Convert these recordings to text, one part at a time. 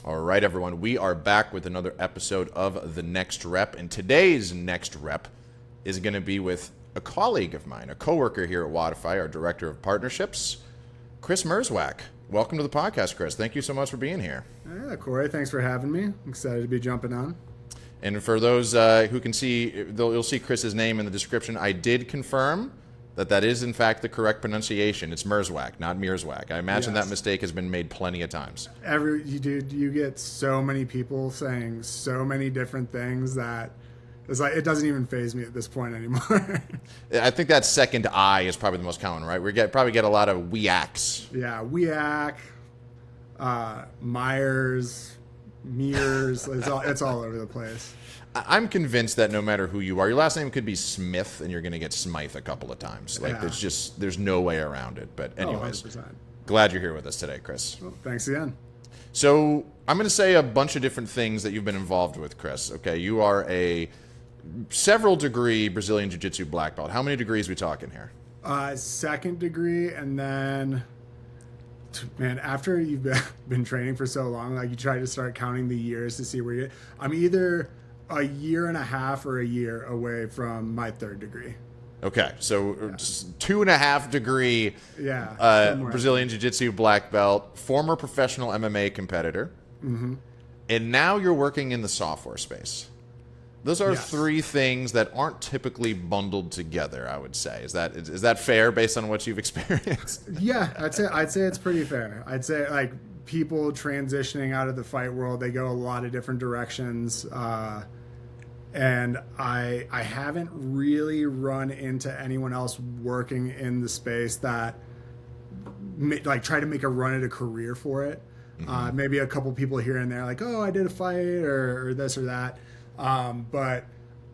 All right, everyone. We are back with another episode of The Next Rep. And today's next rep is going to be with a colleague of mine, a coworker here at Wodify, our Director of Partnerships, Chris Mierzwiak. Welcome to the podcast, Chris. Thank you so much for being here. Yeah, Cory, thanks for having me. I'm excited to be jumping on. And for those who can see, you'll see Chris's name in the description. I did confirm that is, in fact, the correct pronunciation. It's Mierzwiak, not Mierzwiak. I imagine that mistake has been made plenty of times. You get so many people saying so many different things that it's like it doesn't even faze me at this point anymore. I think that second I is probably the most common, right? Probably get a lot of weaks. Yeah, Weak, Myers, Mears. It's all over the place. I'm convinced that no matter who you are, your last name could be Smith, and you're going to get Smythe a couple of times. Like there's no way around it. But anyways, 100%. Glad you're here with us today, Chris. Well, thanks again. So I'm going to say a bunch of different things that you've been involved with, Chris. Okay, you are a several degree Brazilian Jiu-Jitsu black belt. How many degrees are we talking here? Second degree, and then, man, after you've been training for so long, like you try to start counting the years to see where you're. I'm either a year and a half or a year away from my third degree. Okay, so 2.5 degree somewhere. Brazilian Jiu-Jitsu black belt, former professional MMA competitor, and now you're working in the software space. Those are three things that aren't typically bundled together, I would say. Is that fair based on what you've experienced? Yeah, I'd say it's pretty fair. I'd say like people transitioning out of the fight world, they go a lot of different directions. And I haven't really run into anyone else working in the space that like try to make a run at a career for it. Maybe a couple people here and there like, oh, I did a fight or this or that. But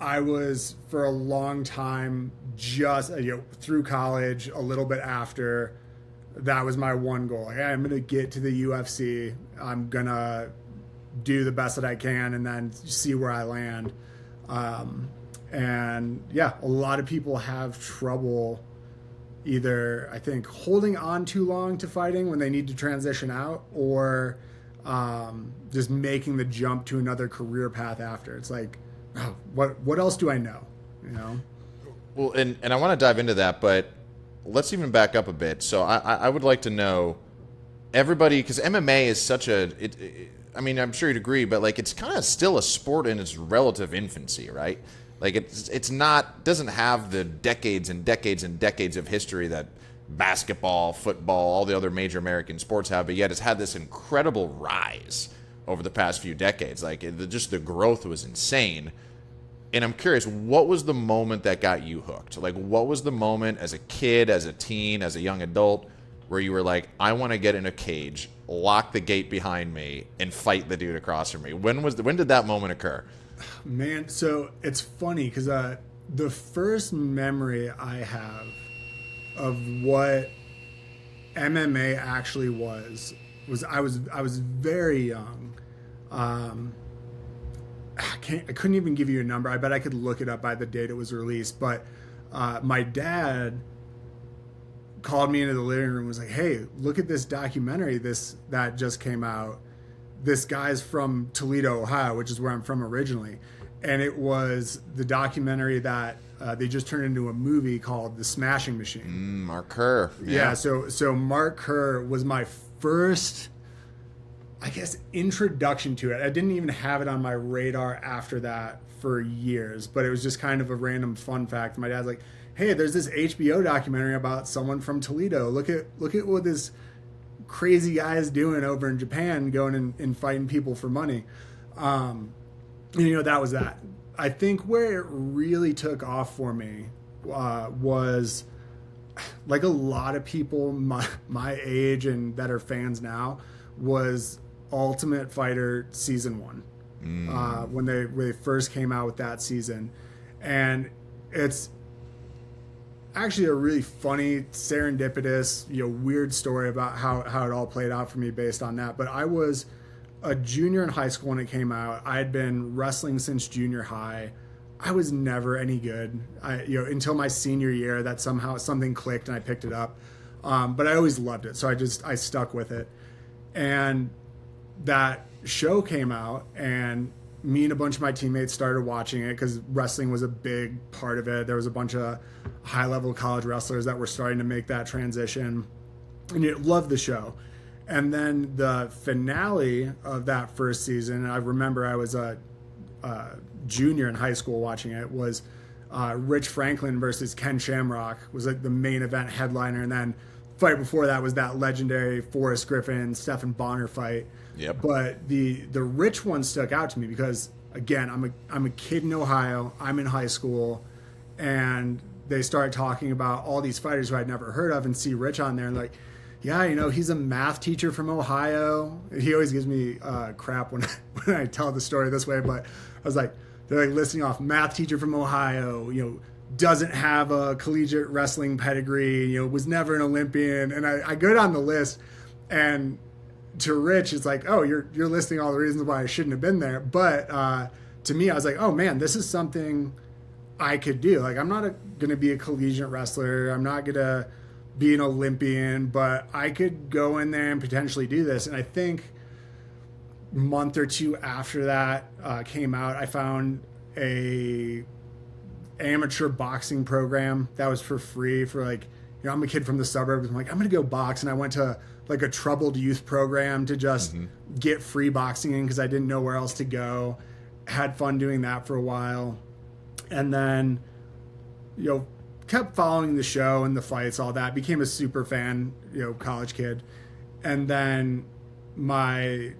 I was for a long time just through college, a little bit after, that was my one goal. Like, I'm going to get to the UFC. I'm going to do the best that I can and then see where I land. And yeah, a lot of people have trouble either, I think, holding on too long to fighting when they need to transition out, or just making the jump to another career path after. It's like, oh, what else do I know? You know? Well, and I want to dive into that, but let's even back up a bit. So I would like to know, everybody, because MMA is such I mean, I'm sure you'd agree, but like it's kind of still a sport in its relative infancy, right? Like it's not, doesn't have the decades and decades and decades of history that basketball, football, all the other major American sports have, but yet it's had this incredible rise over the past few decades. Like just the growth was insane. And I'm curious, what was the moment that got you hooked? Like what was the moment as a kid, as a teen, as a young adult, where you were like, I want to get in a cage, lock the gate behind me, and fight the dude across from me? When did that moment occur? Man, so it's funny because the first memory I have of what MMA actually was I was very young. I couldn't even give you a number. I bet I could look it up by the date it was released. But my dad called me into the living room and was like, hey, look at this documentary that just came out. This guy's from Toledo, Ohio, which is where I'm from originally. And it was the documentary that they just turned into a movie called The Smashing Machine. Mark Kerr. Yeah, so Mark Kerr was my first, I guess, introduction to it. I didn't even have it on my radar after that for years, but it was just kind of a random fun fact. My dad's like, hey, there's this HBO documentary about someone from Toledo. Look at what this crazy guy is doing over in Japan, going and fighting people for money. That was that. I think where it really took off for me was, like a lot of people my age and that are fans now, was Ultimate Fighter Season 1. When they first came out with that season. And it's actually a really funny, serendipitous, weird story about how it all played out for me based on that. But I was a junior in high school when it came out. I had been wrestling since junior high. I was never any good. Until my senior year, that somehow something clicked and I picked it up. But I always loved it, so I stuck with it. And that show came out, and me and a bunch of my teammates started watching it because wrestling was a big part of it. There was a bunch of high-level college wrestlers that were starting to make that transition, and you loved the show. And then the finale of that first season, I remember I was a junior in high school watching it, was Rich Franklin versus Ken Shamrock was like the main event headliner, and then fight before that was that legendary Forrest Griffin Stephan Bonner fight. Yep. But the Rich one stuck out to me because, again, I'm a kid in Ohio. I'm in high school, and they started talking about all these fighters who I'd never heard of, and see Rich on there, and like, yeah, you know, he's a math teacher from Ohio. He always gives me crap when I tell the story this way, but I was like, they're like listing off math teacher from Ohio, you know, doesn't have a collegiate wrestling pedigree, you know, was never an Olympian. And I go down the list, and to Rich, it's like, oh, you're listing all the reasons why I shouldn't have been there. But to me, I was like, oh man, this is something I could do. Like, I'm not going to be a collegiate wrestler. I'm not going to be an Olympian, but I could go in there and potentially do this. And I think a month or two after that came out, I found a amateur boxing program that was for free for, like, you know, I'm a kid from the suburbs. I'm like, I'm going to go box. And I went to like a troubled youth program to just get free boxing in because I didn't know where else to go. Had fun doing that for a while. And then, you know, kept following the show and the fights, all that. Became a super fan, you know, college kid. And then my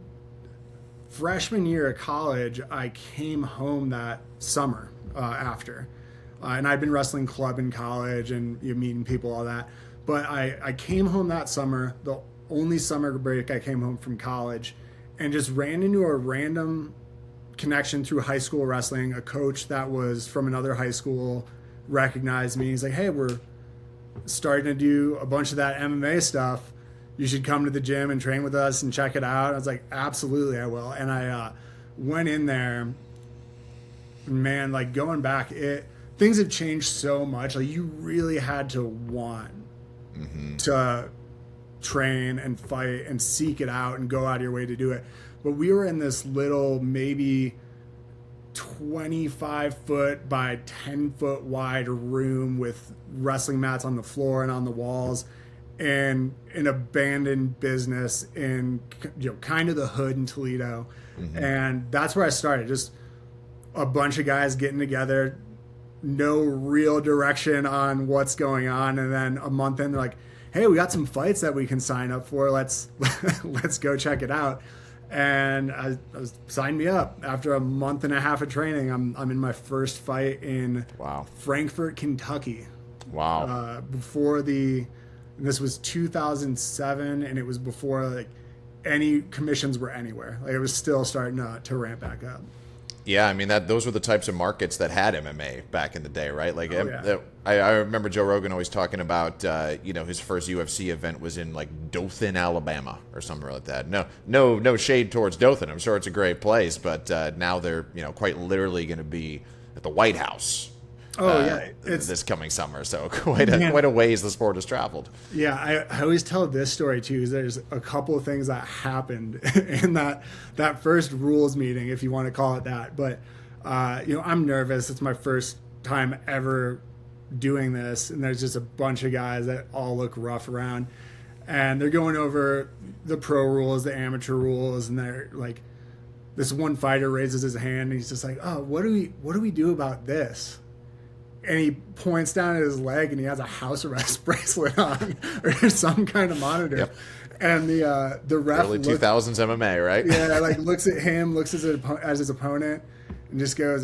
freshman year of college, I came home that summer after. And I'd been wrestling club in college and, you know, meeting people, all that. But I came home that summer, the only summer break I came home from college, and just ran into a random connection through high school wrestling. A coach that was from another high school recognized me. He's like, hey, we're starting to do a bunch of that MMA stuff. You should come to the gym and train with us and check it out. I was like, absolutely, I will. And I went in there. Man, like, going back, things have changed so much. Like, you really had to want to train and fight and seek it out and go out of your way to do it. But we were in this little, maybe 25 foot by 10 foot wide room with wrestling mats on the floor and on the walls, and an abandoned business in, you know, kind of the hood in Toledo. And that's where I started. Just a bunch of guys getting together, no real direction on what's going on. And then a month in, they're like, hey, we got some fights that we can sign up for. Let's go check it out. And I signed me up. After a month and a half of training, I'm in my first fight in Frankfort, Kentucky. Wow. This was 2007, and it was before, like, any commissions were anywhere. Like, it was still starting to ramp back up. Yeah, I mean, those were the types of markets that had MMA back in the day, right? Like, I remember Joe Rogan always talking about, you know, his first UFC event was in, like, Dothan, Alabama, or something like that. No shade towards Dothan. I'm sure it's a great place, but now they're, you know, quite literally going to be at the White House. It's this coming summer, so quite a ways the sport has traveled. Yeah, I always tell this story too. Is there's a couple of things that happened in that first rules meeting, if you want to call it that. But you know, I'm nervous. It's my first time ever doing this, and there's just a bunch of guys that all look rough around, and they're going over the pro rules, the amateur rules, and they're like, this one fighter raises his hand, and he's just like, oh, what do we do about this? And he points down at his leg, and he has a house arrest bracelet on, or some kind of monitor. Yep. And the ref, early 2000s MMA, right? Yeah, like looks at him, looks as his opponent, and just goes,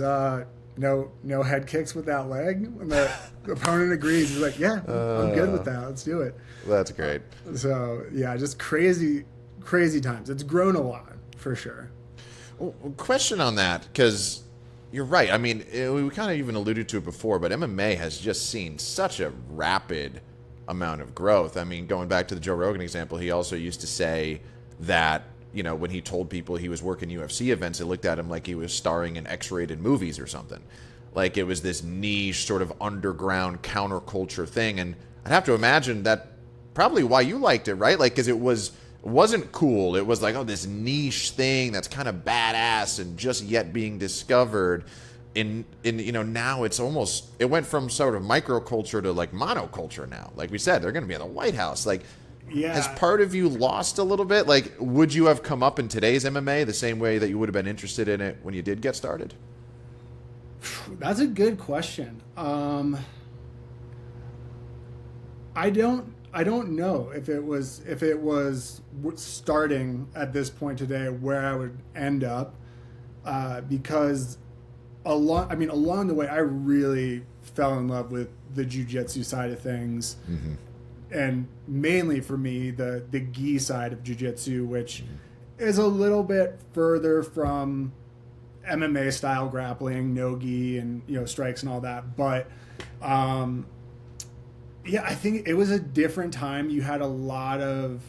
no head kicks with that leg. And the opponent agrees. He's like, yeah, I'm good with that. Let's do it. That's great. So yeah, just crazy times. It's grown a lot for sure. Well, question on that, because you're right. I mean, we kind of even alluded to it before, but MMA has just seen such a rapid amount of growth. I mean, going back to the Joe Rogan example, he also used to say that, you know, when he told people he was working UFC events, they looked at him like he was starring in X-rated movies or something. Like it was this niche sort of underground counterculture thing. And I'd have to imagine that probably why you liked it, right? Like, because it was wasn't cool. It was like, oh, this niche thing that's kind of badass and just yet being discovered. In now it's almost, it went from sort of microculture to like monoculture now. Like we said, they're going to be in the White House. Like, Yeah. has part of you lost a little bit? Like, would you have come up in today's MMA the same way that you would have been interested in it when you did get started? That's a good question. I don't know if it was starting at this point today where I would end up, because along the way I really fell in love with the jiu-jitsu side of things, and mainly for me the gi side of jiu-jitsu, which is a little bit further from MMA style grappling, no gi and strikes and all that, but yeah, I think it was a different time. You had a lot of,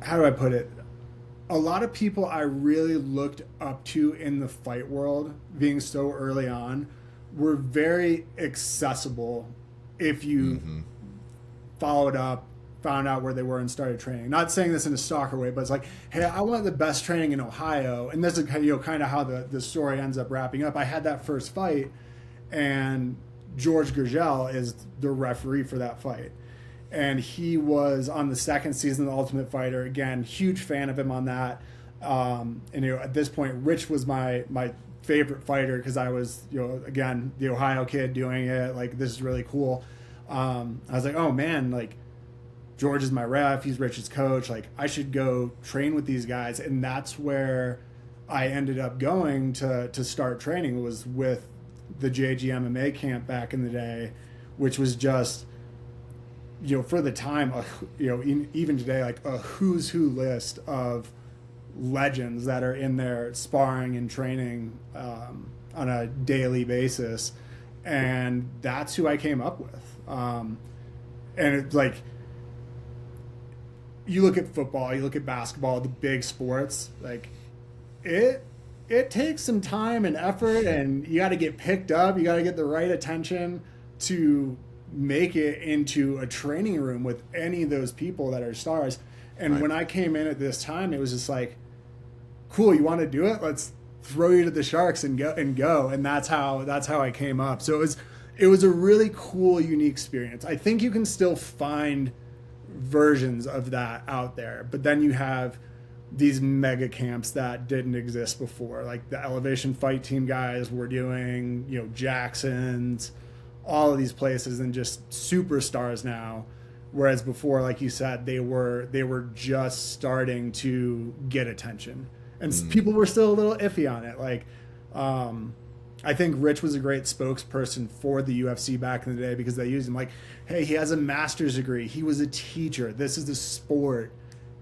how do I put it? A lot of people I really looked up to in the fight world, being so early on, were very accessible if you followed up, found out where they were and started training. Not saying this in a stalker way, but it's like, hey, I want the best training in Ohio. And this is kind of how the story ends up wrapping up. I had that first fight, and George Gurgel is the referee for that fight. And he was on the second season of The Ultimate Fighter. Again, huge fan of him on that. And at this point, Rich was my favorite fighter because I was, again, the Ohio kid doing it. Like, this is really cool. I was like, oh man, like, George is my ref. He's Rich's coach. Like, I should go train with these guys. And that's where I ended up going to start training, was with the JG MMA camp back in the day, which was just, for the time, even today, like a who's who list of legends that are in there sparring and training on a daily basis. And that's who I came up with. And it's like, you look at football, you look at basketball, the big sports, like it takes some time and effort, and you got to get picked up. You got to get the right attention to make it into a training room with any of those people that are stars. And Right. when I came in at this time, it was just like, cool, you want to do it? Let's throw you to the Sharks and go. And that's how I came up. So it was a really cool, unique experience. I think you can still find versions of that out there, but then you have these mega camps that didn't exist before, like the Elevation Fight Team guys were doing, Jackson's, all of these places, and just superstars now. Whereas before, like you said, they were just starting to get attention, and people were still a little iffy on it. Like, I think Rich was a great spokesperson for the UFC back in the day, because they used him like, hey, he has a master's degree. He was a teacher. This is a sport.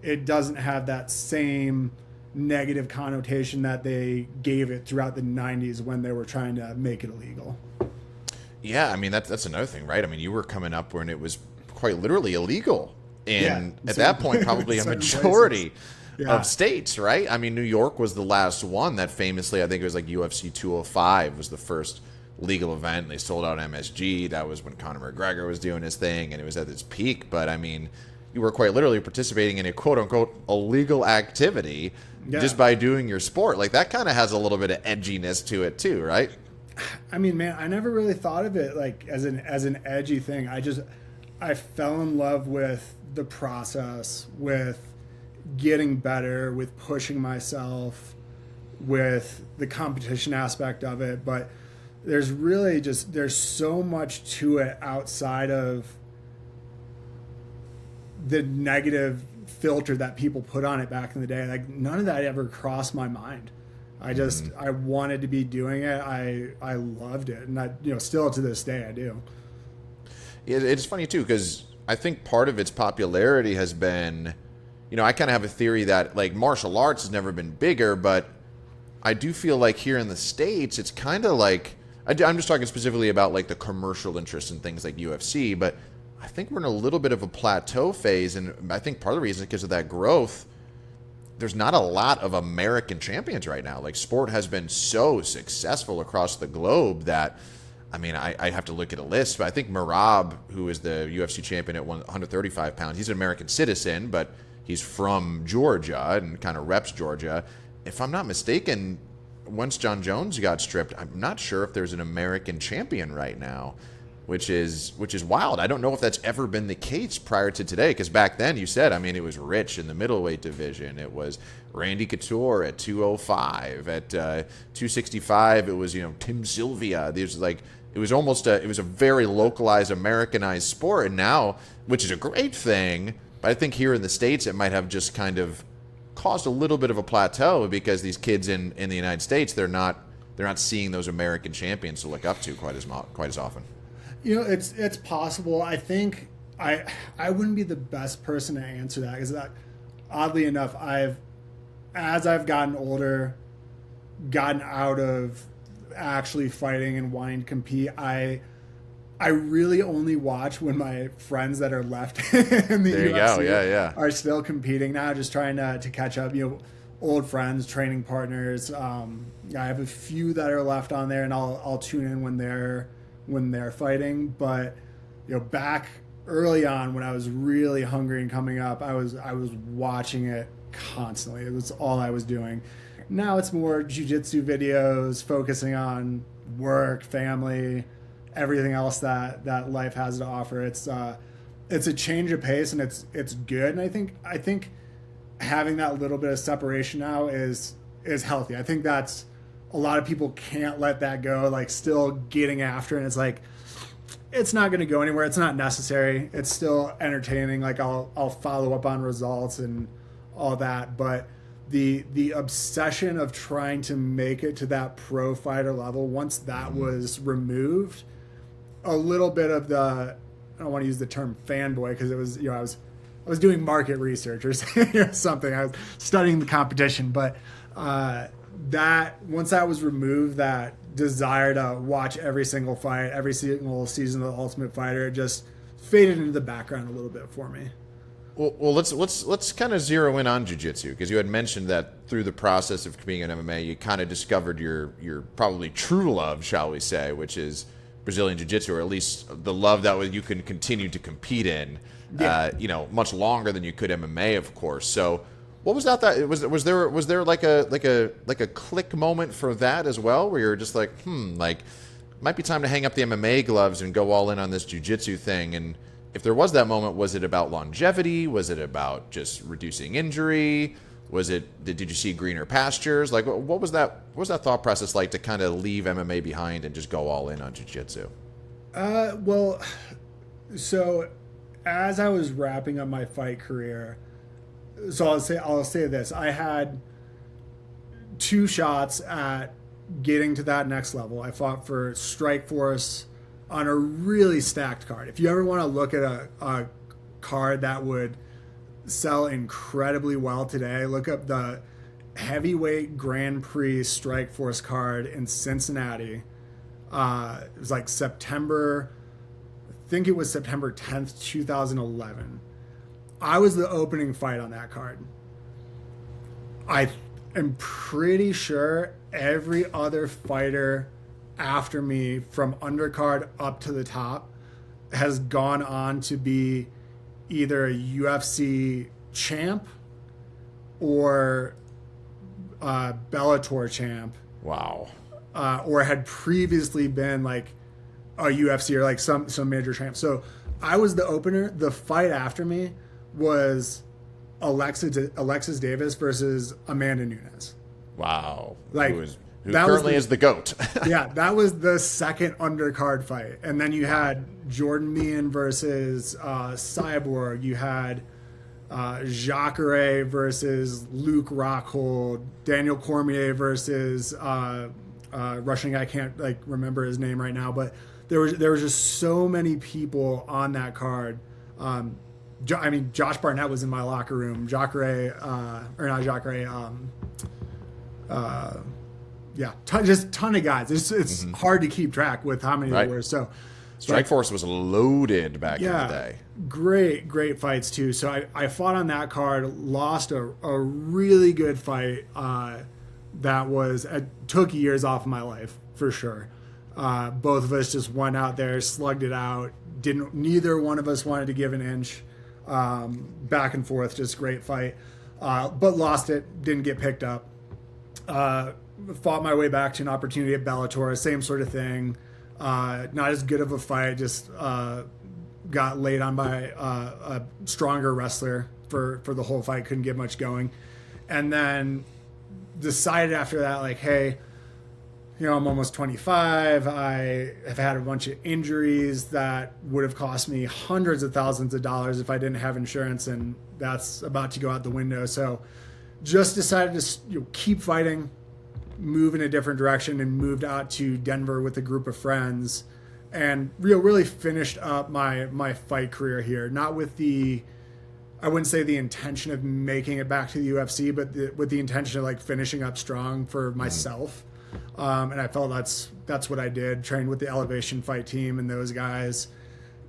It doesn't have that same negative connotation that they gave it throughout the 90s when they were trying to make it illegal. Yeah, I mean, that's another thing, right? I mean, you were coming up when it was quite literally illegal. And at that point, probably a majority of states, right? I mean, New York was the last one that famously, I think it was like UFC 205 was the first legal event. And they sold out MSG. That was when Conor McGregor was doing his thing, and it was at its peak. But I mean, you were quite literally participating in a quote-unquote illegal activity just by doing your sport. Like, that kind of has a little bit of edginess to it too, right? I mean, man, I never really thought of it like as an edgy thing. I fell in love with the process, with getting better, with pushing myself, with the competition aspect of it. But there's really there's so much to it outside of the negative filter that people put on it back in the day. Like, none of that ever crossed my mind. I wanted to be doing it. I loved it. And I, still to this day I do. It's funny too, because I think part of its popularity has been, I kind of have a theory that like martial arts has never been bigger, but I do feel like here in the States, it's kind of like, I'm just talking specifically about like the commercial interest in things like UFC, but I think we're in a little bit of a plateau phase, and I think part of the reason is because of that growth. There's not a lot of American champions right now. Like, sport has been so successful across the globe that I mean, I have to look at a list, but I think Merab, who is the UFC champion at 135 pounds, he's an American citizen, but he's from Georgia and kind of reps Georgia. If I'm not mistaken, once John Jones got stripped, I'm not sure if there's an American champion right now, which is wild. I don't know if that's ever been the case prior to today, because back then, you said, I mean, it was Rich in the middleweight division. It was Randy Couture at 205. At 265, it was, Tim Sylvia. There's like, it was a very localized, Americanized sport, and now, which is a great thing, but I think here in the States, it might have just kind of caused a little bit of a plateau because these kids in the United States, they're not seeing those American champions to look up to quite as often. It's possible. I think I wouldn't be the best person to answer that, because oddly enough, as I've gotten older, gotten out of actually fighting and wanting to compete, I really only watch when my friends that are left in the UFC are still competing now, just trying to catch up. Old friends, training partners. I have a few that are left on there, and I'll tune in when they're fighting. But back early on, when I was really hungry and coming up, I was watching it constantly. It was all I was doing. Now it's more jiu-jitsu videos, focusing on work, family, everything else that life has to offer. It's a change of pace, and it's good. And I think having that little bit of separation now is healthy. I think that's a lot of people can't let that go, like still getting after it. And it's like, it's not going to go anywhere. It's not necessary. It's still entertaining. Like I'll follow up on results and all that, but the obsession of trying to make it to that pro fighter level, once that was removed, a little bit of I don't want to use the term fanboy, because it was, I was doing market research or something. I was studying the competition, but that once that was removed, that desire to watch every single fight, every single season of The Ultimate Fighter, it just faded into the background a little bit for me. Well, let's kind of zero in on jiu-jitsu, because you had mentioned that through the process of competing in MMA, you kind of discovered your probably true love, shall we say, which is Brazilian jiu-jitsu, or at least the love that you can continue to compete in, much longer than you could MMA, of course. So, what was that? Was there like a click moment for that as well, where you're just like, might be time to hang up the MMA gloves and go all in on this jiu-jitsu thing? And if there was that moment, was it about longevity? Was it about just reducing injury? Did you see greener pastures? Like, what was that thought process like to kind of leave MMA behind and just go all in on jiu-jitsu? Well, so as I was wrapping up my fight career, so I'll say this: I had 2 shots at getting to that next level. I fought for Strikeforce on a really stacked card. If you ever want to look at a card that would sell incredibly well today, look up the heavyweight Grand Prix Strikeforce card in Cincinnati. It was like September 10th, 2011. I was the opening fight on that card. I am pretty sure every other fighter after me, from undercard up to the top, has gone on to be either a UFC champ or Bellator champ. Wow. Or had previously been like a UFC or like some major champ. So I was the opener. The fight after me was Alexis Davis versus Amanda Nunes. Wow. Like, who currently is the GOAT. Yeah, that was the second undercard fight. And then you had Jordan Meehan versus Cyborg. You had Jacare versus Luke Rockhold. Daniel Cormier versus Russian guy. I can't remember his name right now, but there was just so many people on that card. Josh Barnett was in my locker room. Just ton of guys. It's hard to keep track with how many there were. So Strikeforce was loaded back in the day. Great fights too. So I fought on that card, lost a really good fight that took years off of my life for sure. Both of us just went out there, slugged it out. Neither one of us wanted to give an inch. Back and forth, just great fight. But lost it, didn't get picked up. Fought my way back to an opportunity at Bellator, same sort of thing. Not as good of a fight, just got laid on by a stronger wrestler for the whole fight, couldn't get much going. And then decided after that, like, hey, I'm almost 25. I have had a bunch of injuries that would have cost me hundreds of thousands of dollars if I didn't have insurance, and that's about to go out the window. So just decided to keep fighting, move in a different direction, and moved out to Denver with a group of friends, and really finished up my fight career here. Not with I wouldn't say the intention of making it back to the UFC, but with the intention of like finishing up strong for myself. And I felt that's what I did. Trained with the Elevation Fight team and those guys.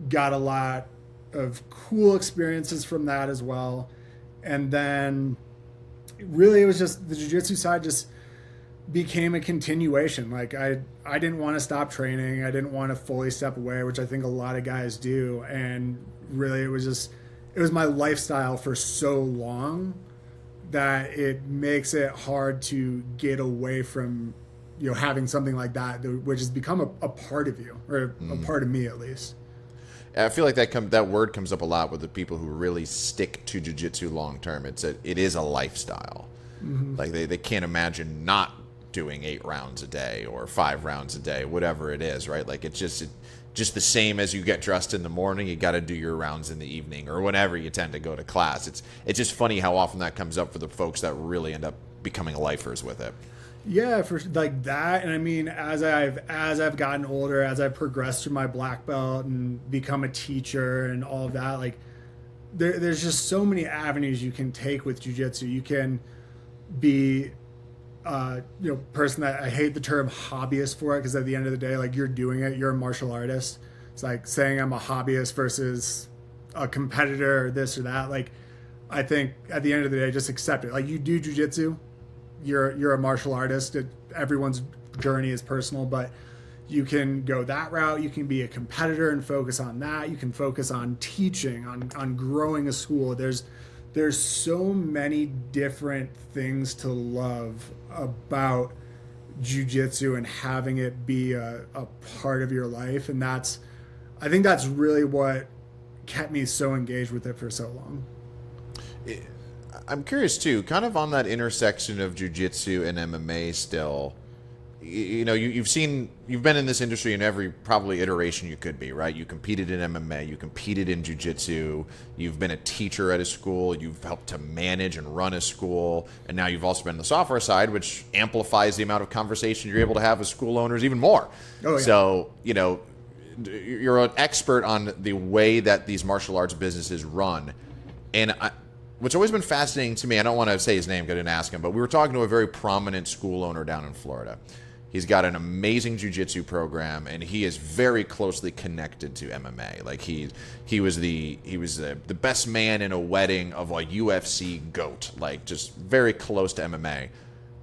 Got a lot of cool experiences from that as well. And then really it was just the jiu-jitsu side just became a continuation. Like I didn't want to stop training. I didn't want to fully step away, which I think a lot of guys do. And really it was my lifestyle for so long that it makes it hard to get away from, having something like that, which has become a part of you, or a part of me at least. I feel like that word comes up a lot with the people who really stick to jiu-jitsu long term. It is a lifestyle. Mm-hmm. Like they can't imagine not doing 8 rounds a day or 5 rounds a day, whatever it is, right? Like it's just the same as you get dressed in the morning, you got to do your rounds in the evening or whenever you tend to go to class. It's just funny how often that comes up for the folks that really end up becoming lifers with it. Yeah, for like that. And I mean, as I've gotten older, as I've progressed through my black belt and become a teacher and all of that, like there's just so many avenues you can take with jiu-jitsu. You can be person that, I hate the term hobbyist for it, because at the end of the day, like you're doing it, you're a martial artist. It's like saying I'm a hobbyist versus a competitor or this or that. Like I think at the end of the day, just accept it. Like you do jiu-jitsu, you're a martial artist. Everyone's journey is personal, but you can go that route. You can be a competitor and focus on that. You can focus on teaching, on growing a school. There's so many different things to love about jiu-jitsu and having it be a part of your life. And I think that's really what kept me so engaged with it for so long. I'm curious too, kind of on that intersection of jiu-jitsu and MMA still. You've been in this industry in every probably iteration you could be, right? You competed in MMA, you competed in jiu-jitsu, you've been a teacher at a school, you've helped to manage and run a school, and now you've also been on the software side, which amplifies the amount of conversation you're able to have with school owners even more. Oh, yeah. So, you're an expert on the way that these martial arts businesses run. And what's always been fascinating to me, I don't want to say his name because I didn't ask him, but we were talking to a very prominent school owner down in Florida. He's got an amazing jiu-jitsu program, and he is very closely connected to MMA. Like he was the best man in a wedding of a UFC GOAT, like just very close to MMA.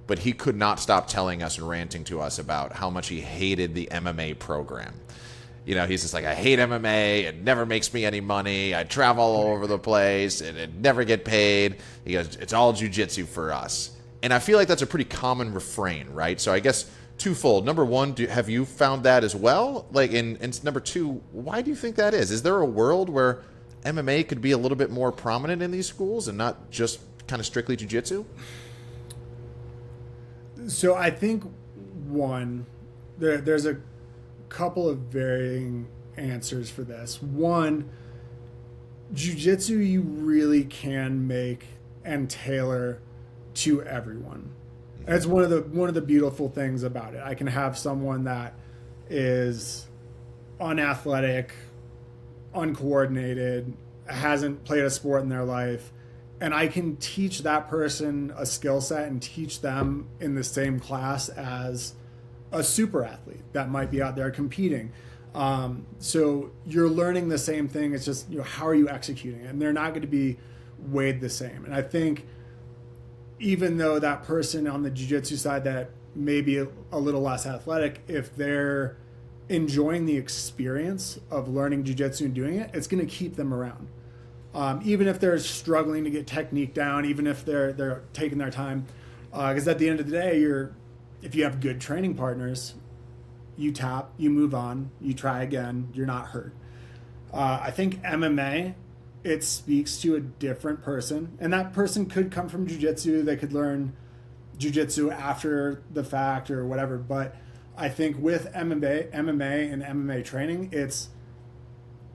But he could not stop telling us and ranting to us about how much he hated the MMA program. He's just like, I hate MMA. It never makes me any money. I travel all over the place and it never get paid. He goes, it's all jiu-jitsu for us. And I feel like that's a pretty common refrain, right? So I guess twofold. Number one, have you found that as well? And number two, why do you think that is? Is there a world where MMA could be a little bit more prominent in these schools and not just kind of strictly jiu-jitsu? So I think there's a couple of varying answers for this. One, jiu-jitsu you really can make and tailor to everyone. It's one of the beautiful things about it. I can have someone that is unathletic, uncoordinated, hasn't played a sport in their life, and I can teach that person a skill set and teach them in the same class as a super athlete that might be out there competing. So you're learning the same thing. It's just, how are you executing it? And they're not going to be weighed the same. And I think even though that person on the jiu-jitsu side that may be a little less athletic, if they're enjoying the experience of learning jiu-jitsu and doing it, it's going to keep them around. Even if they're struggling to get technique down, even if they're taking their time, because at the end of the day, if you have good training partners, you tap, you move on, you try again, you're not hurt. I think MMA, it speaks to a different person, and that person could come from jiu-jitsu. They could learn jiu-jitsu after the fact or whatever, but I think with MMA and MMA training, it's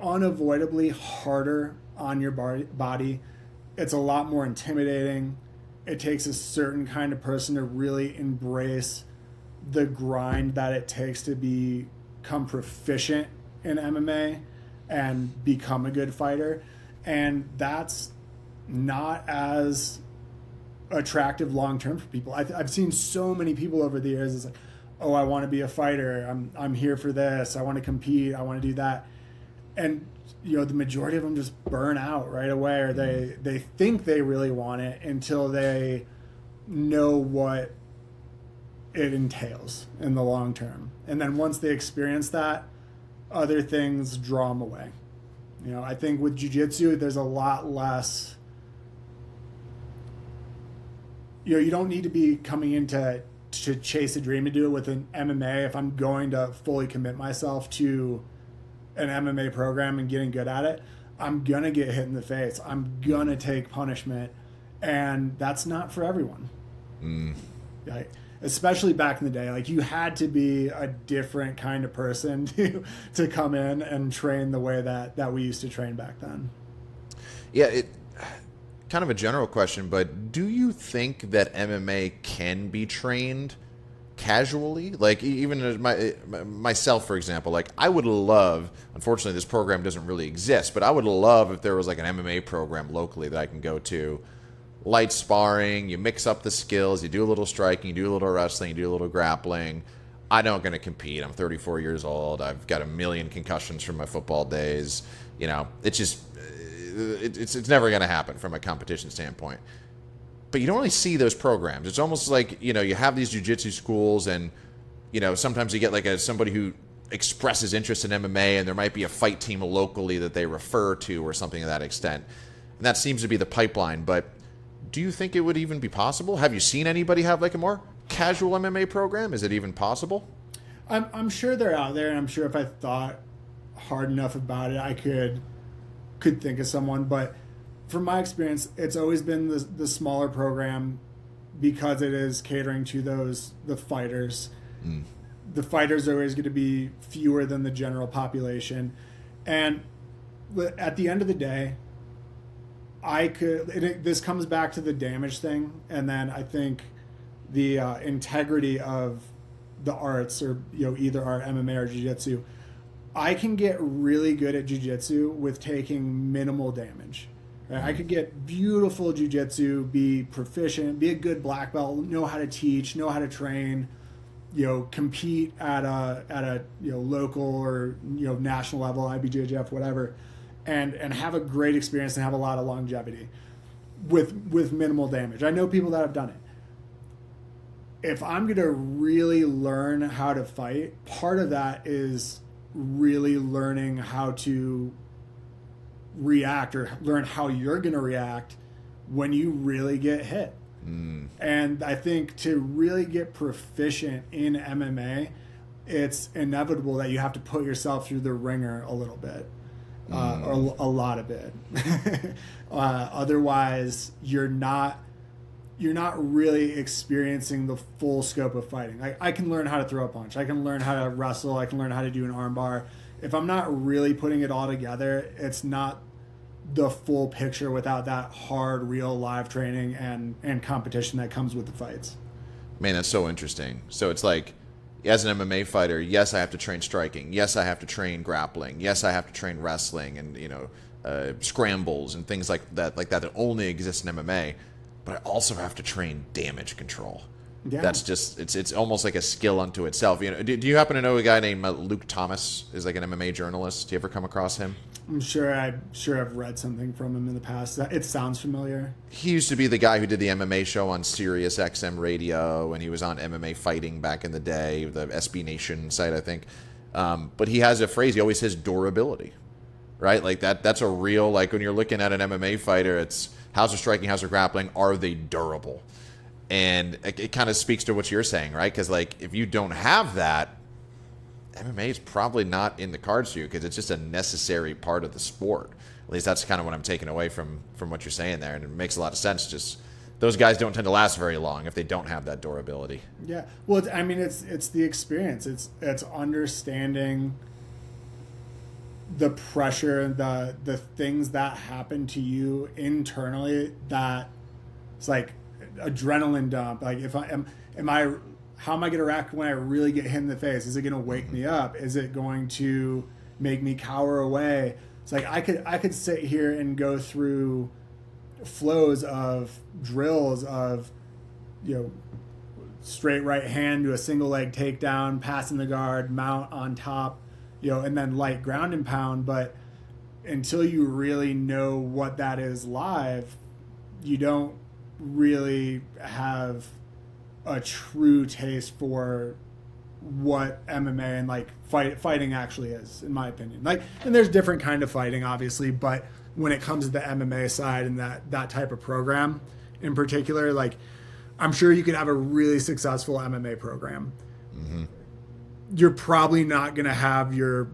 unavoidably harder on your body. It's a lot more intimidating. It takes a certain kind of person to really embrace the grind that it takes to become proficient in MMA and become a good fighter. And that's not as attractive long term for people. I've seen so many people over the years. It's like, oh, I want to be a fighter. I'm here for this. I want to compete. I want to do that. And the majority of them just burn out right away, or they think they really want it until they know what it entails in the long term. And then once they experience that, other things draw them away. I think with jiu-jitsu, there's a lot less. You don't need to be coming in to chase a dream to do it with an MMA. If I'm going to fully commit myself to an MMA program and getting good at it, I'm going to get hit in the face. I'm going to take punishment. And that's not for everyone. Right? Especially back in the day. Like, you had to be a different kind of person to come in and train the way that we used to train back then. Yeah, kind of a general question, but do you think that MMA can be trained casually? Like, even as myself, for example, like, I would love, unfortunately this program doesn't really exist, but I would love if there was like an MMA program locally that I can go to. Light sparring, you mix up the skills, you do a little striking, you do a little wrestling, you do a little grappling. I don't going to compete. I'm 34 years old. I've got a million concussions from my football days. It's just, it's never going to happen from a competition standpoint. But you don't really see those programs. It's almost like, you have these jiu-jitsu schools, and, sometimes you get like somebody who expresses interest in MMA, and there might be a fight team locally that they refer to or something to that extent. And that seems to be the pipeline. But do you think it would even be possible? Have you seen anybody have like a more casual MMA program? Is it even possible? I'm sure they're out there, and I'm sure if I thought hard enough about it, I could think of someone. But from my experience, it's always been the smaller program, because it is catering to the fighters. The fighters are always going to be fewer than the general population. And at the end of the day, this comes back to the damage thing, and then I think the integrity of the arts, or either our MMA or jiu-jitsu. I can get really good at jiu-jitsu with taking minimal damage. Right? I could get beautiful jiu-jitsu, be proficient, be a good black belt, know how to teach, know how to train, compete at a local or national level, IBJJF, whatever. And have a great experience and have a lot of longevity with minimal damage. I know people that have done it. If I'm going to really learn how to fight, part of that is really learning how to react, or learn how you're going to react when you really get hit. And I think to really get proficient in MMA, it's inevitable that you have to put yourself through the ringer a little bit. Or a lot of it. Otherwise, you're not really experiencing the full scope of fighting. I can learn how to throw a punch. I can learn how to wrestle. I can learn how to do an arm bar. If I'm not really putting it all together, it's not the full picture without that hard, real live training and competition that comes with the fights. Man, that's so interesting. So it's like, as an MMA fighter, yes, I have to train striking. Yes, I have to train grappling. Yes, I have to train wrestling and scrambles and things like that only exist in MMA. But I also have to train damage control. Yeah. That's just it's almost like a skill unto itself. Do you happen to know a guy named Luke Thomas? Is like an MMA journalist. Do you ever come across him? I'm sure I've read something from him in the past. It sounds familiar. He used to be the guy who did the MMA show on Sirius XM radio, and he was on MMA Fighting back in the day, the SB Nation site, I think. But he has a phrase. He always says durability, right? Like that's a real, like when you're looking at an MMA fighter, it's how's their striking, how's their grappling, are they durable? And it kind of speaks to what you're saying, right? Because like if you don't have that, MMA is probably not in the cards for you because it's just a necessary part of the sport. At least that's kind of what I'm taking away from what you're saying there, and it makes a lot of sense. Just those guys don't tend to last very long if they don't have that durability. Yeah, well, I mean, it's the experience. It's understanding the pressure, the things that happen to you internally. That it's like adrenaline dump. Like if how am I going to react when I really get hit in the face? Is it going to wake me up? Is it going to make me cower away? It's like I could sit here and go through flows of drills of, straight right hand to a single leg takedown, passing the guard, mount on top, and then light ground and pound. But until you really know what that is live, you don't really have a true taste for what MMA and like fighting actually is, in my opinion. Like, and there's different kind of fighting, obviously, but when it comes to the MMA side and that type of program in particular, like I'm sure you could have a really successful MMA program. Mm-hmm. You're probably not going to have your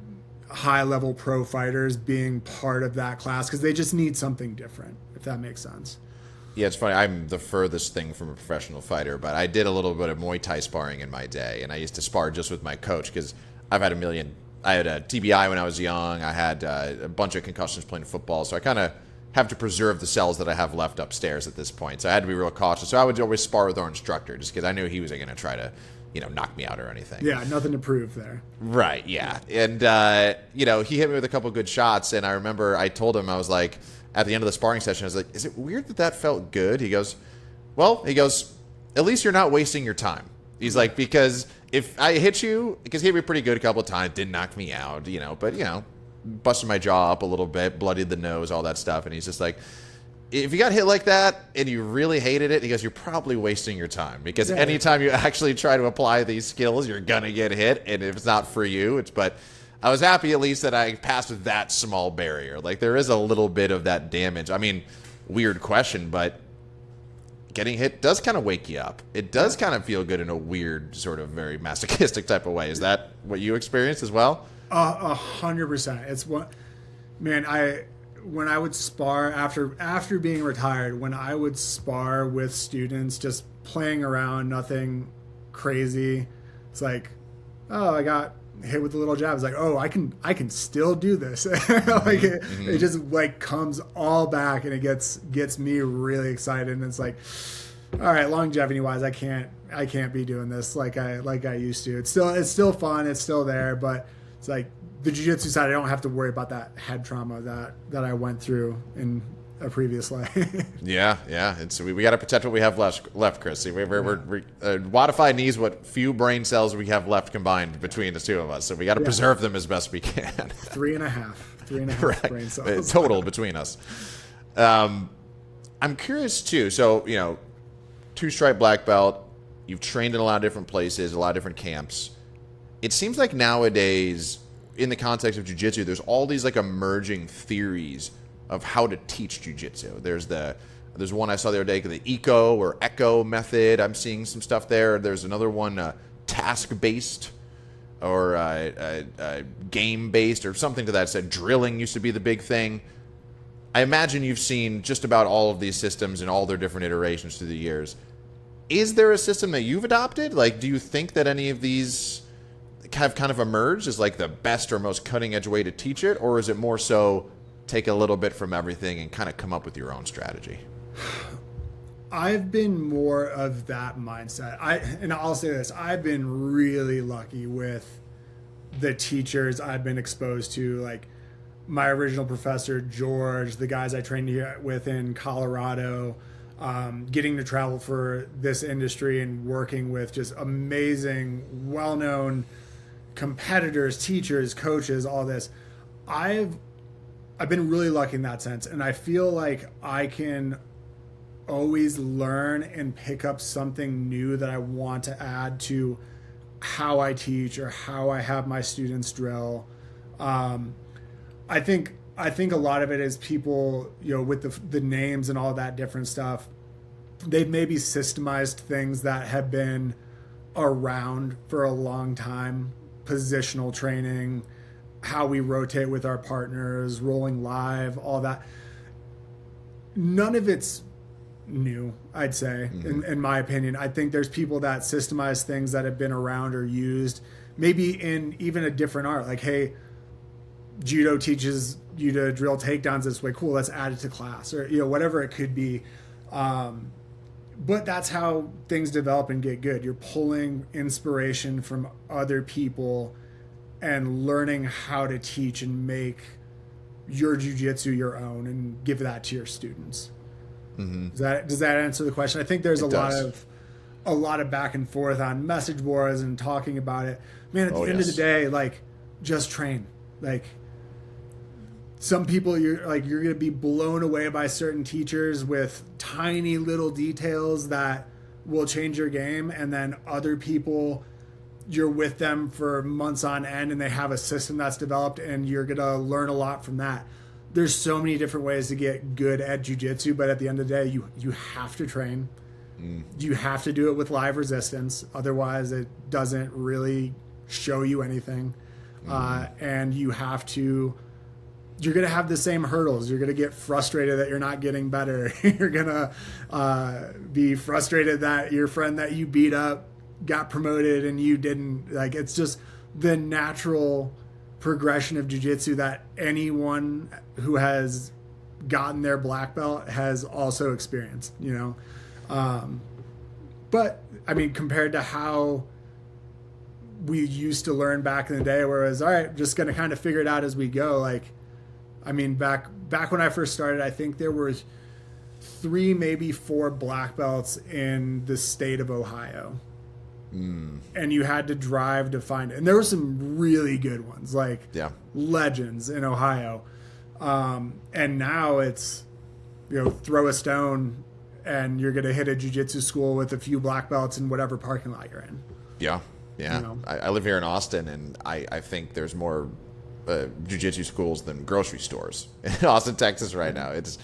high level pro fighters being part of that class because they just need something different, if that makes sense. Yeah, it's funny. I'm the furthest thing from a professional fighter, but I did a little bit of Muay Thai sparring in my day, and I used to spar just with my coach because I've had I had a TBI when I was young. I had a bunch of concussions playing football, so I kind of have to preserve the cells that I have left upstairs at this point. So I had to be real cautious. So I would always spar with our instructor just because I knew he wasn't going to try to, knock me out or anything. Yeah, nothing to prove there. Right, yeah. And, he hit me with a couple good shots, and I remember I told him, I was like, at the end of the sparring session, I was like, is it weird that felt good? He goes, at least you're not wasting your time. He's like, because if I hit you, because he hit me pretty good a couple of times, didn't knock me out, but, busted my jaw up a little bit, bloodied the nose, all that stuff. And he's just like, if you got hit like that and you really hated it, he goes, you're probably wasting your time. Because anytime you actually try to apply these skills, you're going to get hit. And if it's not for you, but I was happy at least that I passed with that small barrier. Like there is a little bit of that damage. I mean, weird question, but getting hit does kind of wake you up. It does kind of feel good in a weird, sort of very masochistic type of way. Is that what you experienced as well? 100%. It's what, man, when I would spar after being retired, when I would spar with students, just playing around, nothing crazy. It's like, oh, I got hit with a little jab. It's like, oh, I can still do this. Like it just like comes all back, and it gets me really excited. And it's like, all right, longevity wise, I can't be doing this like I used to. It's still fun. It's still there, but it's like the jiu-jitsu side, I don't have to worry about that head trauma that I went through in a previous life. Yeah. It's we got to protect what we have left, Chris. See, we're Wodify needs what few brain cells we have left combined between the two of us. So we got to preserve them as best we can. 3.5 right. brain cells total between us. I'm curious too. So 2-stripe black belt. You've trained in a lot of different places, a lot of different camps. It seems like nowadays, in the context of jiu-jitsu, there's all these like emerging theories of how to teach jiu-jitsu. There's one I saw the other day, the eco or echo method. I'm seeing some stuff there. There's another one, task-based or game-based or something to that extent. Drilling used to be the big thing. I imagine you've seen just about all of these systems and all their different iterations through the years. Is there a system that you've adopted? Like, do you think that any of these have kind of emerged as like the best or most cutting-edge way to teach it? Or is it more so take a little bit from everything and kind of come up with your own strategy? I've been more of that mindset. And I'll say this, I've been really lucky with the teachers I've been exposed to, like my original professor, George, the guys I trained here with in Colorado, getting to travel for this industry and working with just amazing, well-known competitors, teachers, coaches, all this. I've been really lucky in that sense. And I feel like I can always learn and pick up something new that I want to add to how I teach or how I have my students drill. I think a lot of it is people, with the names and all that different stuff. They've maybe systemized things that have been around for a long time. Positional training, how we rotate with our partners, rolling live, all that. None of it's new, I'd say, in my opinion. I think there's people that systemize things that have been around or used, maybe in even a different art. Like, hey, judo teaches you to drill takedowns this way. Cool, let's add it to class, or whatever it could be. But that's how things develop and get good. You're pulling inspiration from other people and learning how to teach and make your jiu-jitsu your own and give that to your students. Does that answer the question? I think there's a lot of back and forth on message boards and talking about it. Man, at the end of the day, like, just train. Like, some people you're going to be blown away by certain teachers with tiny little details that will change your game, and then other people, you're with them for months on end and they have a system that's developed and you're going to learn a lot from that. There's so many different ways to get good at jiu-jitsu, but at the end of the day, you have to train. You have to do it with live resistance. Otherwise, it doesn't really show you anything. And you're going to have the same hurdles. You're going to get frustrated that you're not getting better. You're going to be frustrated that your friend that you beat up got promoted and you didn't. Like, it's just the natural progression of jiu-jitsu that anyone who has gotten their black belt has also experienced, but I mean, compared to how we used to learn back in the day, where it was, all right, just going to kind of figure it out as we go. Like, I mean, back when I first started, I think there were 3, maybe 4 black belts in the state of Ohio. And you had to drive to find it. And there were some really good ones, like legends in Ohio. And now it's, throw a stone and you're going to hit a jiu-jitsu school with a few black belts in whatever parking lot you're in. Yeah. I live here in Austin, and I think there's more jiu-jitsu schools than grocery stores in Austin, Texas right now. It's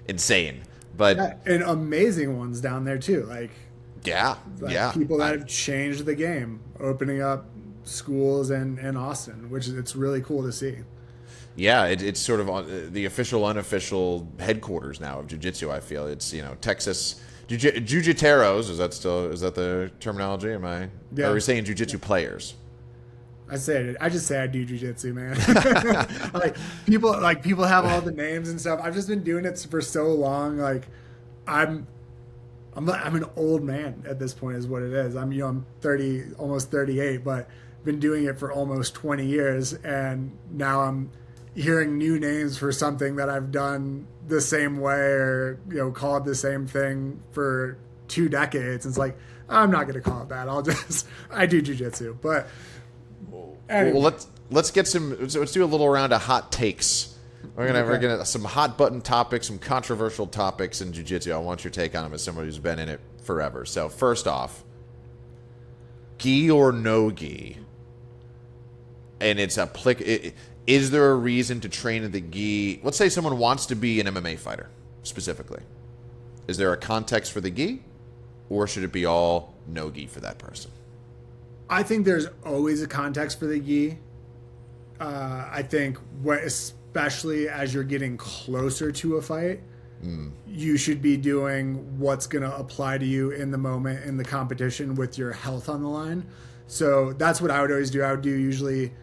insane. But and amazing ones down there too. Like, people that have changed the game, opening up schools in Austin, which it's really cool to see. Yeah, it's sort of the official, unofficial headquarters now of jiu-jitsu. I feel it's Texas jiu-jiteros. Is that the terminology? Are we saying jiu-jitsu players? I just say I do jiu-jitsu, man. People have all the names and stuff. I've just been doing it for so long. Like, I'm an old man at this point, is what it is. I'm 30, almost 38, but been doing it for almost 20 years, and now I'm hearing new names for something that I've done the same way, or called the same thing for 2 decades. It's like, I'm not going to call it that. I do jiu-jitsu. But anyway. Well, let's do a little round of hot takes. We're gonna some hot button topics, some controversial topics in jiu-jitsu. I want your take on them as somebody who's been in it forever. So first off, gi or no gi, and is there a reason to train in the gi? Let's say someone wants to be an MMA fighter specifically. Is there a context for the gi, or should it be all no gi for that person? I think there's always a context for the gi. I think especially as you're getting closer to a fight, you should be doing what's going to apply to you in the moment in the competition with your health on the line. So that's what I would always do. I would do usually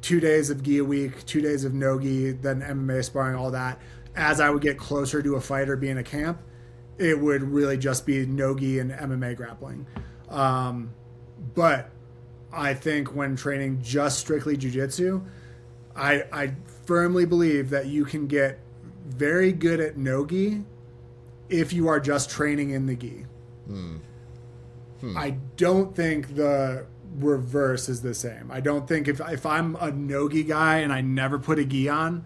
2 days of gi a week, 2 days of no gi, then MMA sparring, all that. As I would get closer to a fight or be in a camp, it would really just be no gi and MMA grappling. But I think when training just strictly jiu-jitsu, I firmly believe that you can get very good at no gi if you are just training in the gi. I don't think the reverse is the same. I don't think if I'm a no gi guy and I never put a gi on,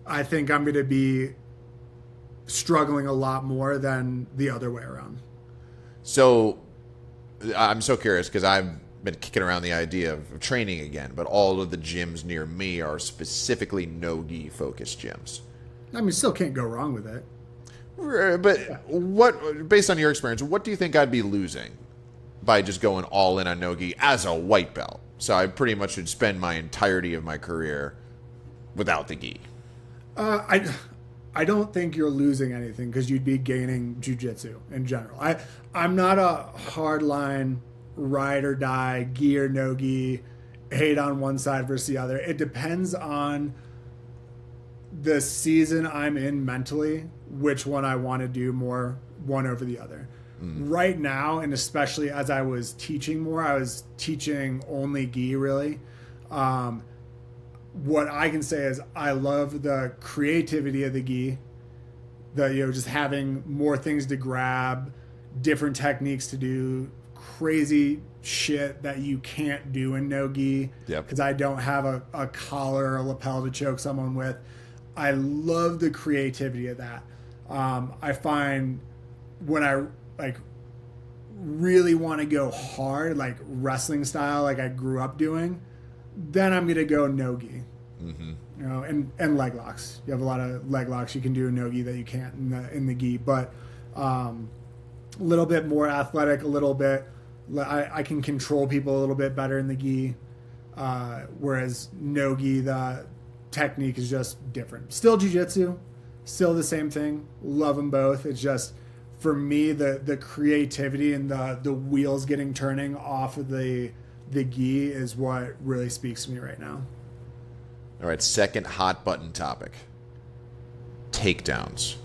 I think I'm going to be struggling a lot more than the other way around. So I'm so curious because been kicking around the idea of training again, but all of the gyms near me are specifically no-gi focused gyms. I mean, still can't go wrong with it. But what, based on your experience, what do you think I'd be losing by just going all in on no-gi as a white belt? So I pretty much should spend my entirety of my career without the gi. I don't think you're losing anything because you'd be gaining jiu-jitsu in general. I'm not a hardline ride or die, gi or no gi, hate on one side versus the other. It depends on the season I'm in mentally, which one I want to do more, one over the other. Right now, and especially as I was teaching more, I was teaching only gi really. What I can say is I love the creativity of the gi, just having more things to grab, different techniques to do, crazy shit that you can't do in no gi because I don't have a collar or a lapel to choke someone with. I love the creativity of that. I find when I really want to go hard, like wrestling style, like I grew up doing, then I'm gonna go no gi. And leg locks. You have a lot of leg locks you can do in no gi that you can't in the gi, but a little bit more athletic, a little bit. I can control people a little bit better in the gi, whereas no gi, the technique is just different. Still jiu-jitsu, still the same thing. Love them both. It's just for me the creativity and the wheels getting turning off of the gi is what really speaks to me right now. All right, second hot button topic. Takedowns.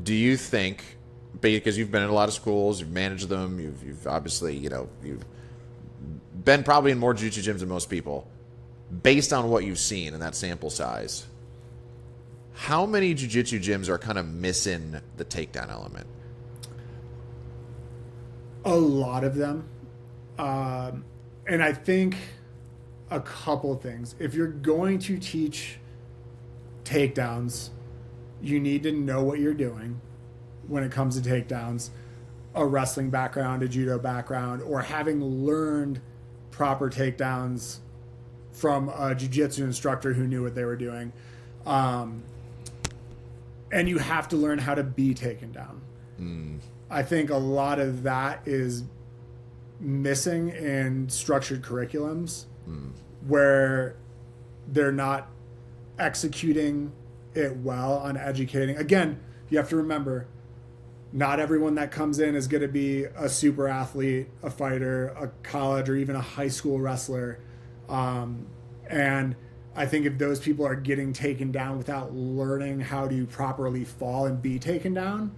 Do you think, because you've been in a lot of schools, you've managed them, you've obviously, you've been probably in more jiu-jitsu gyms than most people, based on what you've seen in that sample size, how many jiu-jitsu gyms are kind of missing the takedown element? A lot of them. And I think a couple things. If you're going to teach takedowns, you need to know what you're doing when it comes to takedowns. A wrestling background, a judo background, or having learned proper takedowns from a jiu-jitsu instructor who knew what they were doing. And you have to learn how to be taken down. I think a lot of that is missing in structured curriculums where they're not executing it well on educating. Again, you have to remember, not everyone that comes in is going to be a super athlete, a fighter, a college, or even a high school wrestler. And I think if those people are getting taken down without learning how to properly fall and be taken down,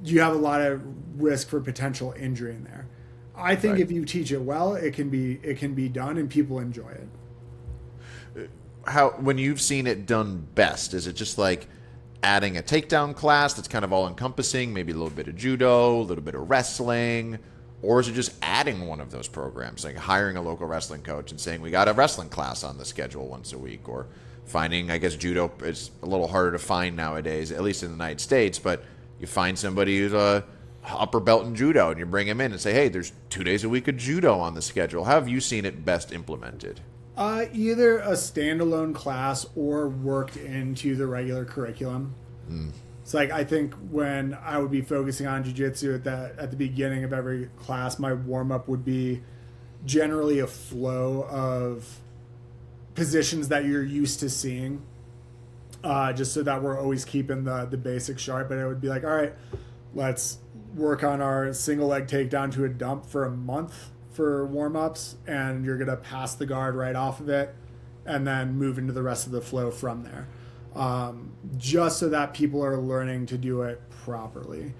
you have a lot of risk for potential injury in there. I think if you teach it well, it can be done and people enjoy it. How, when you've seen it done best, is it just like adding a takedown class that's kind of all encompassing, maybe a little bit of judo, a little bit of wrestling, or is it just adding one of those programs, like hiring a local wrestling coach and saying we got a wrestling class on the schedule once a week, or finding, I guess judo is a little harder to find nowadays, at least in the United States, but you find somebody who's a upper belt in judo and you bring him in and say, hey, there's 2 days a week of judo on the schedule. How have you seen it best implemented? Either a standalone class or worked into the regular curriculum. It's like, I think when I would be focusing on jiu-jitsu at the beginning of every class, my warm-up would be generally a flow of positions that you're used to seeing, just so that we're always keeping the basics sharp. But it would be like, all right, let's work on our single leg takedown to a dump for a month for warm-ups, and you're going to pass the guard right off of it and then move into the rest of the flow from there. Just so that people are learning to do it properly.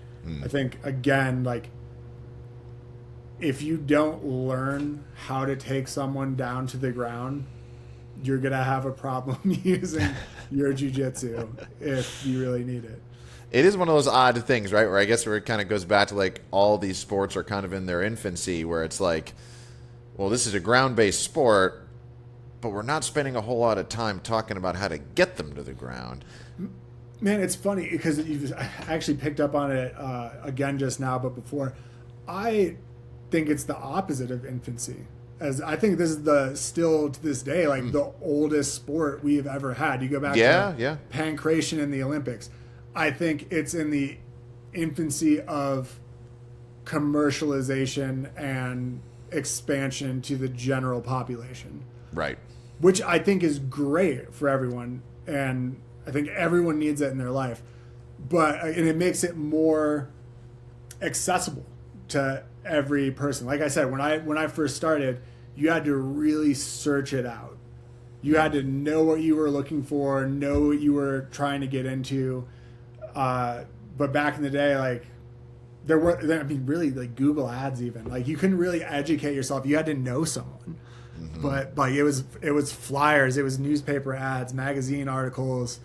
I think, again, like, if you don't learn how to take someone down to the ground, you're going to have a problem using your jiu-jitsu if you really need it. It is one of those odd things, right, where I guess where it kind of goes back to, like, all these sports are kind of in their infancy, where it's like, well, this is a ground-based sport, but we're not spending a whole lot of time talking about how to get them to the ground. Man, it's funny because I actually picked up on it again just now, but before. I think it's the opposite of infancy. As I think this is still to this day, like the oldest sport we've ever had. You go back to pancration in the Olympics. I think it's in the infancy of commercialization and expansion to the general population. Right. Which I think is great for everyone. And I think everyone needs it in their life. And it makes it more accessible to every person. Like I said, when I first started, you had to really search it out. You had to know what you were looking for, know what you were trying to get into. But back in the day, like really like Google ads even, like you couldn't really educate yourself. You had to know someone. Mm-hmm. But like it was flyers, it was newspaper ads, magazine articles,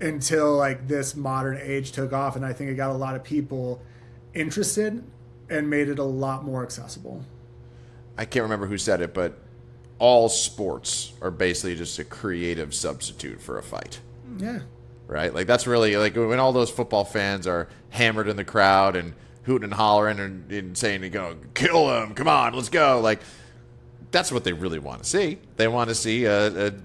until like this modern age took off. And I think it got a lot of people interested and made it a lot more accessible. I can't remember who said it, but all sports are basically just a creative substitute for a fight. Yeah. Right? Like that's really like when all those football fans are hammered in the crowd and hooting and hollering and saying, kill them, come on, let's go. Like that's what they really want to see. They want to see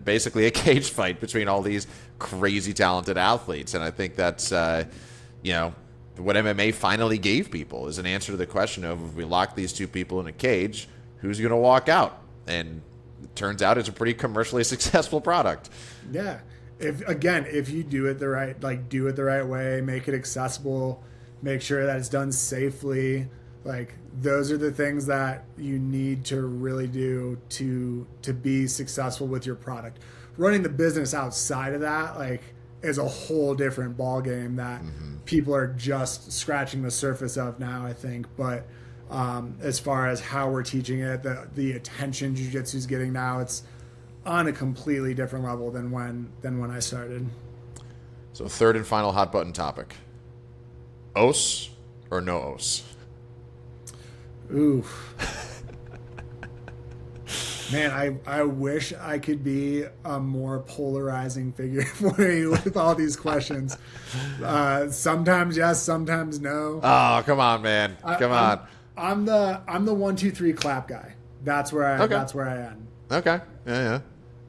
basically a cage fight between all these crazy talented athletes. And I think that's, what MMA finally gave people is an answer to the question of if we lock these two people in a cage, who's going to walk out? And it turns out it's a pretty commercially successful product. Yeah. If you do it the right way, make it accessible, make sure that it's done safely. Like those are the things that you need to really do to be successful with your product. Running the business outside of that, like, is a whole different ball game that people are just scratching the surface of now, I think. But as far as how we're teaching it, the attention jiu-jitsu is getting now, it's on a completely different level than when I started. So third and final hot button topic. Os or no os? Ooh. Man, I wish I could be a more polarizing figure for you with all these questions. Sometimes yes, sometimes no. Oh, come on, man. Come on. I'm the 1, 2, 3 clap guy. That's where I am. Okay. Yeah.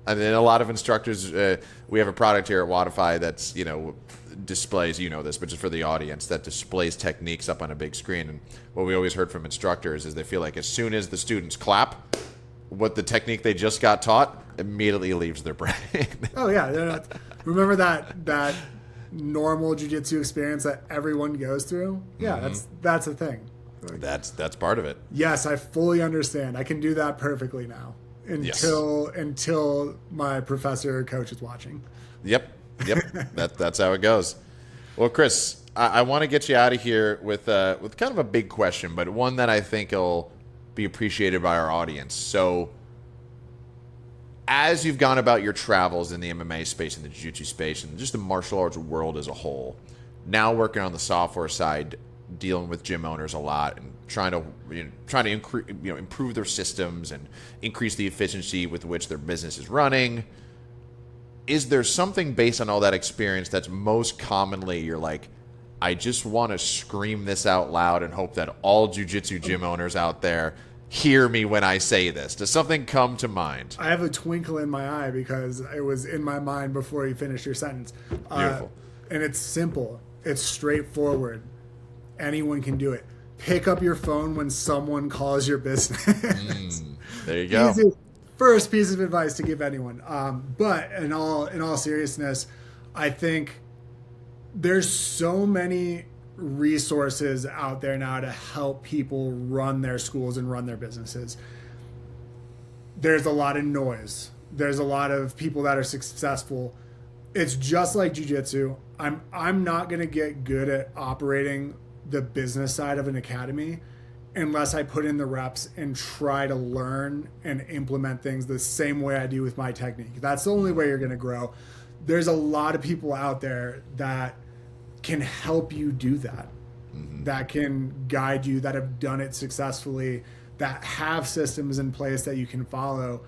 And then a lot of instructors, we have a product here at Wodify that's, displays, this, but just for the audience, that displays techniques up on a big screen. And what we always heard from instructors is they feel like as soon as the students clap, what the technique they just got taught immediately leaves their brain. Oh yeah. Remember that normal jiu-jitsu experience that everyone goes through? Yeah, that's a thing. That's part of it. Yes, I fully understand. I can do that perfectly now. Until my professor or coach is watching. Yep. That's how it goes. Well, Chris, I want to get you out of here with kind of a big question, but one that I think will be appreciated by our audience. So, as you've gone about your travels in the MMA space and the jiu-jitsu space and just the martial arts world as a whole, now working on the software side, dealing with gym owners a lot and trying to improve their systems and increase the efficiency with which their business is running. Is there something based on all that experience that's most commonly you're like, I just want to scream this out loud and hope that all jiu-jitsu gym owners out there hear me when I say this? Does something come to mind? I have a twinkle in my eye because it was in my mind before you finished your sentence. Beautiful. And it's simple. It's straightforward. Anyone can do it. Pick up your phone when someone calls your business. There you go. Easy. First piece of advice to give anyone. But in all seriousness, I think there's so many resources out there now to help people run their schools and run their businesses. There's a lot of noise. There's a lot of people that are successful. It's just like jiu-jitsu. I'm not going to get good at operating the business side of an academy unless I put in the reps and try to learn and implement things the same way I do with my technique. That's the only way you're going to grow. There's a lot of people out there that can help you do that, that can guide you, that have done it successfully, that have systems in place that you can follow.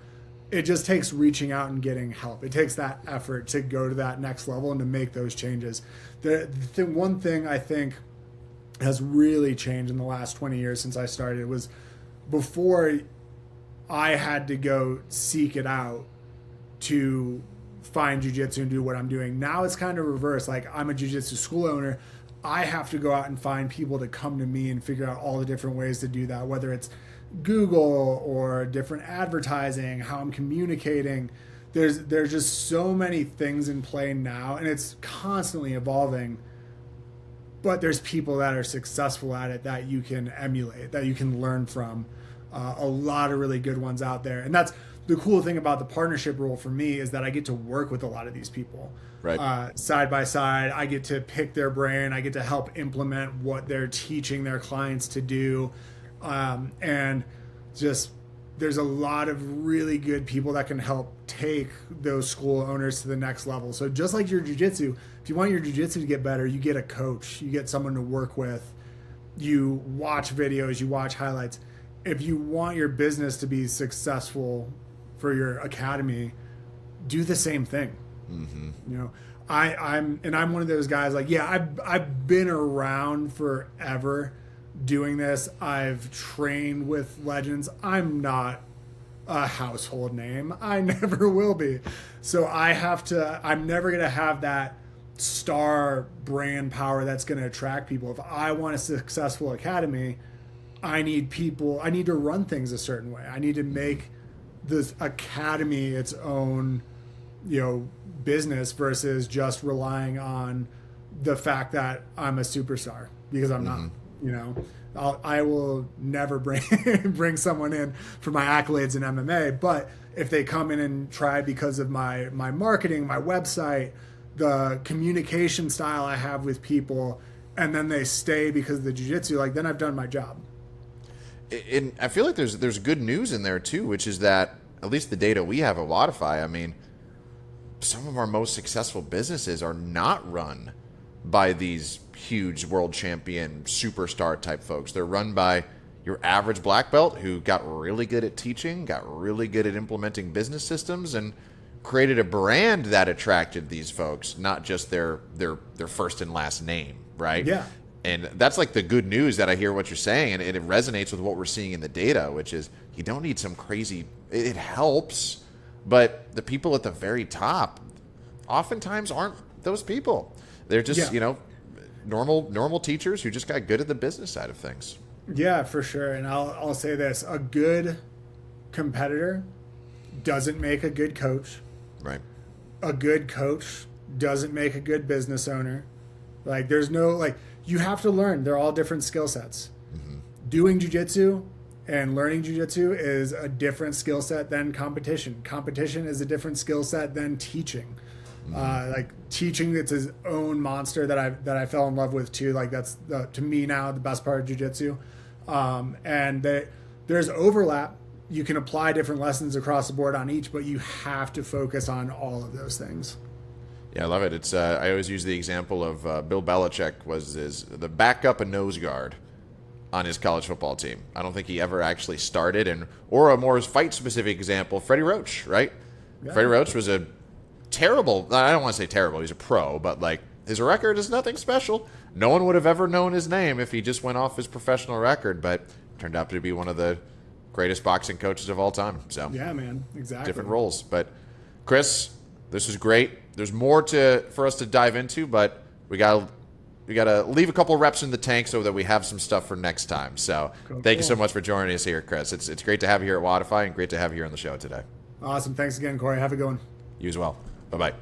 It just takes reaching out and getting help. It takes that effort to go to that next level and to make those changes. The one thing I think has really changed in the last 20 years since I started was before I had to go seek it out to find jiu-jitsu and do what I'm doing. Now it's kind of reverse. Like, I'm a jiu-jitsu school owner. I have to go out and find people to come to me and figure out all the different ways to do that, whether it's Google or different advertising, how I'm communicating. There's just so many things in play now, and it's constantly evolving. But there's people that are successful at it that you can emulate, that you can learn from. A lot of really good ones out there. And that's the cool thing about the partnership role for me, is that I get to work with a lot of these people. Right. Side by side. I get to pick their brain. I get to help implement what they're teaching their clients to do. And just, there's a lot of really good people that can help take those school owners to the next level. So just like your jiu-jitsu, if you want your jiu-jitsu to get better, you get a coach, you get someone to work with, you watch videos, you watch highlights. If you want your business to be successful for your academy, do the same thing. Mm-hmm. You know, I'm one of those guys, like, yeah, I've been around forever doing this. I've trained with legends. I'm not a household name. I never will be. So I'm never going to have that star brand power that's going to attract people. If I want a successful academy, I need to run things a certain way. I need to make this academy its own, business, versus just relying on the fact that I'm a superstar, because I'm not. I will never bring someone in for my accolades in MMA, but if they come in and try because of my marketing, my website, the communication style I have with people, and then they stay because of the jiu-jitsu, like, then I've done my job. And I feel like there's good news in there too, which is that, at least the data we have at Wodify, I mean, some of our most successful businesses are not run by these huge world champion superstar type folks. They're run by your average black belt who got really good at teaching, got really good at implementing business systems, and created a brand that attracted these folks, not just their first and last name, right? Yeah. And that's like the good news that I hear what you're saying, and it resonates with what we're seeing in the data, which is you don't need some crazy, it helps, but the people at the very top oftentimes aren't those people. They're just, normal teachers who just got good at the business side of things. Yeah, for sure. And I'll say this, a good competitor doesn't make a good coach. Right. A good coach doesn't make a good business owner. Like, there's no, you have to learn. They're all different skill sets. Mm-hmm. Doing jiu-jitsu and learning jiu-jitsu is a different skill set than competition. Competition is a different skill set than teaching. Mm-hmm. Teaching, it's his own monster that I fell in love with too. Like, that's to me now the best part of jiu-jitsu. And there's overlap. You can apply different lessons across the board on each, but you have to focus on all of those things. Yeah, I love it. It's I always use the example of Bill Belichick was the backup and nose guard on his college football team. I don't think he ever actually started. Or a more fight-specific example, Freddie Roach, right? Yeah. Freddie Roach was a terrible, I don't want to say terrible, he's a pro, but his record is nothing special. No one would have ever known his name if he just went off his professional record, but turned out to be one of the greatest boxing coaches of all time. So yeah, man, exactly. Different roles. But Chris, this was great. There's more for us to dive into, but we got to leave a couple reps in the tank so that we have some stuff for next time. So thank you so much for joining us here, Chris. It's great to have you here at Wodify and great to have you here on the show today. Awesome. Thanks again, Cory. Have a good one. You as well. Bye-bye.